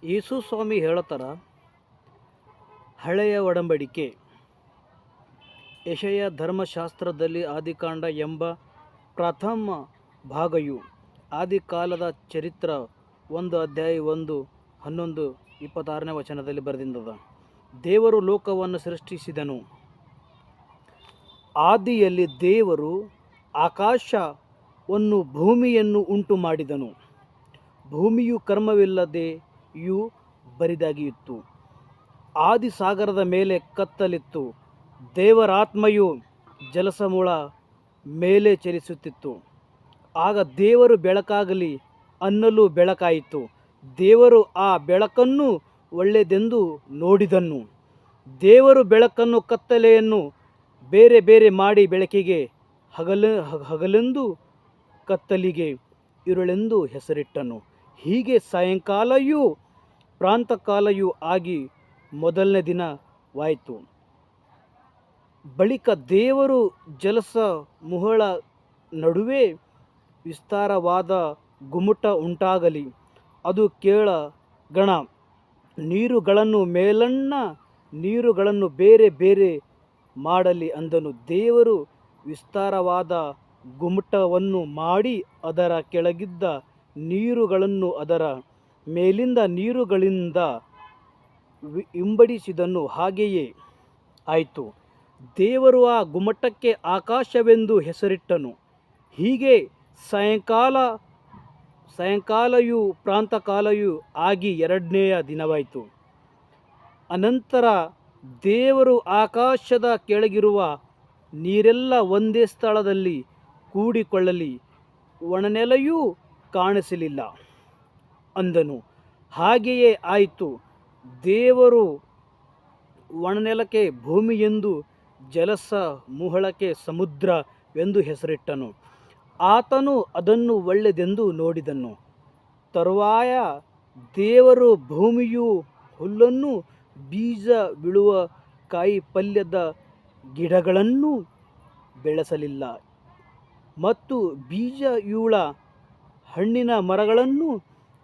ಯೇಸು ಸ್ವಾಮಿ ಹೇಳತ್ತಾರ, ಹಳೆಯ ಒಡಂಬಡಿಕೆ ಯೆಶಾಯ ಧರ್ಮಶಾಸ್ತ್ರದಲ್ಲಿ ಆದಿಕಾಂಡ ಎಂಬ ಪ್ರಥಮ ಭಾಗಯು ಆದಿಕಾಲದ ಚರಿತ್ರ 1 ಅಧ್ಯಾಯ 1, 11, 26ನೇ ವಚನದಲ್ಲಿ ಬರೆದಿಂದದ. ದೇವರು ಲೋಕವನ್ನು ಸೃಷ್ಟಿಸಿದನು. ಆದಿಯಲ್ಲಿ ದೇವರು ಆಕಾಶವನ್ನು ಭೂಮಿಯನ್ನು ಉಂಟು ಮಾಡಿದನು. ಭೂಮಿಯು ಕರ್ಮವಿಲ್ಲದೆಯೂ ಬರಿದಾಗಿತ್ತು. ಆದಿಸಾಗರದ ಮೇಲೆ ಕತ್ತಲಿತ್ತು. ದೇವರಾತ್ಮಯು ಜಲಸಮೂಲ ಮೇಲೆ ಚಲಿಸುತ್ತಿತ್ತು. ಆಗ ದೇವರು ಬೆಳಕಾಗಲಿ ಅನ್ನಲು ಬೆಳಕಾಯಿತು. ದೇವರು ಆ ಬೆಳಕನ್ನು ಒಳ್ಳೆಯದೆಂದು ನೋಡಿದನು. ದೇವರು ಬೆಳಕನ್ನು ಕತ್ತಲೆಯನ್ನು ಬೇರೆ ಬೇರೆ ಮಾಡಿ ಬೆಳಕಿಗೆ ಹಗಲೆಂದು ಕತ್ತಲಿಗೆ ಇರುಳೆಂದು ಹೆಸರಿಟ್ಟನು. ಹೀಗೆ ಸಾಯಂಕಾಲವೂ ಪ್ರಾತಃಕಾಲವೂ ಆಗಿ ಮೊದಲನೇ ದಿನವಾಯಿತು. ಬಳಿಕ ದೇವರು ಜಲಸಮೂಹಗಳ ನಡುವೆ ವಿಸ್ತಾರವಾದ ಗುಮ್ಮಟ ಉಂಟಾಗಲಿ, ಅದು ಕೆಳಗಣ ನೀರುಗಳನ್ನು ಮೇಲಣ ನೀರುಗಳನ್ನು ಬೇರೆ ಬೇರೆ ಮಾಡಲಿ ಅಂದನು. ದೇವರು ವಿಸ್ತಾರವಾದ ಗುಮ್ಮಟವನ್ನು ಮಾಡಿ ಅದರ ಕೆಳಗಿದ್ದ ನೀರುಗಳನ್ನು ಅದರ ಮೇಲಿಂದ ನೀರುಗಳಿಂದ ವಿಂಗಡಿಸಿದನು. ಹಾಗೆಯೇ ಆಯಿತು. ದೇವರು ಆ ಗುಮ್ಮಟಕ್ಕೆ ಆಕಾಶವೆಂದು ಹೆಸರಿಟ್ಟನು. ಹೀಗೆ ಸಾಯಂಕಾಲವೂ ಪ್ರಾತಃಕಾಲವೂ ಆಗಿ ಎರಡನೆಯ ದಿನವಾಯಿತು. ಅನಂತರ ದೇವರು ಆಕಾಶದ ಕೆಳಗಿರುವ ನೀರೆಲ್ಲ ಒಂದೇ ಸ್ಥಳದಲ್ಲಿ ಕೂಡಿಕೊಳ್ಳಲಿ, ಒಣನೆಲೆಯೂ ಕಾಣಿಸಲಿಲ್ಲ ಅಂದನು. ಹಾಗೆಯೇ ಆಯಿತು. ದೇವರು ಒಣನೆಲಕ್ಕೆ ಭೂಮಿಯೆಂದು, ಜಲಸಮೂಹಕ್ಕೆ ಸಮುದ್ರವೆಂದು ಹೆಸರಿಟ್ಟನು. ಆತನು ಅದನ್ನು ಒಳ್ಳೆಯದೆಂದು ನೋಡಿದನು. ತರುವಾಯ ದೇವರು ಭೂಮಿಯು ಹುಲ್ಲನ್ನೂ ಬೀಜ ಬಿಡುವ ಕಾಯಿಪಲ್ಯದ ಗಿಡಗಳನ್ನೂ ಬೆಳೆಸಲಿಲ್ಲ, ಮತ್ತು ಬೀಜವುಳ್ಳ ಹಣ್ಣಿನ ಮರಗಳನ್ನು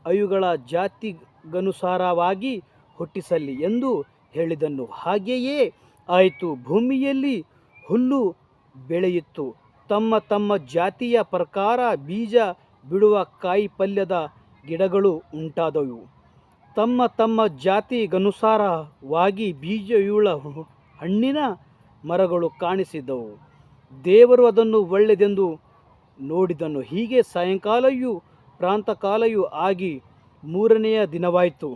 ಅವುಗಳ ಜಾತಿಗನುಸಾರವಾಗಿ ಹುಟ್ಟಿಸಲಿ ಎಂದು ಹೇಳಿದನು. ಹಾಗೆಯೇ ಆಯಿತು. ಭೂಮಿಯಲ್ಲಿ ಹುಲ್ಲು ಬೆಳೆಯಿತು, ತಮ್ಮ ತಮ್ಮ ಜಾತಿಯ ಪ್ರಕಾರ ಬೀಜ ಬಿಡುವ ಕಾಯಿಪಲ್ಯದ ಗಿಡಗಳು ಉಂಟಾದವು, ತಮ್ಮ ತಮ್ಮ ಜಾತಿಗನುಸಾರವಾಗಿ ಬೀಜವುಳ್ಳ ಹಣ್ಣಿನ ಮರಗಳು ಕಾಣಿಸಿದವು. ದೇವರು ಅದನ್ನು ಒಳ್ಳೆಯದೆಂದು ನೋಡಿದನು. ಹೀಗೆ ಸಾಯಂಕಾಲವೂ ಪ್ರಾತಃಕಾಲವೂ ಆಗಿ ಮೂರನೆಯ ದಿನವಾಯಿತು.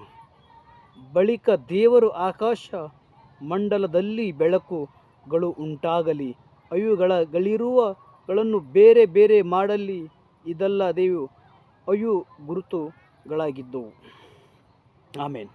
ಬಳಿಕ ದೇವರು ಆಕಾಶ ಮಂಡಲದಲ್ಲಿ ಬೆಳಕುಗಳು ಉಂಟಾಗಲಿ, ಅವುಗಳಿರುವಗಳನ್ನು ಬೇರೆ ಬೇರೆ ಮಾಡಲಿ. ಇದಲ್ಲದೆಯೂ ಅವು ಗುರುತುಗಳಾಗಿದ್ದವು. ಆಮೇನ್.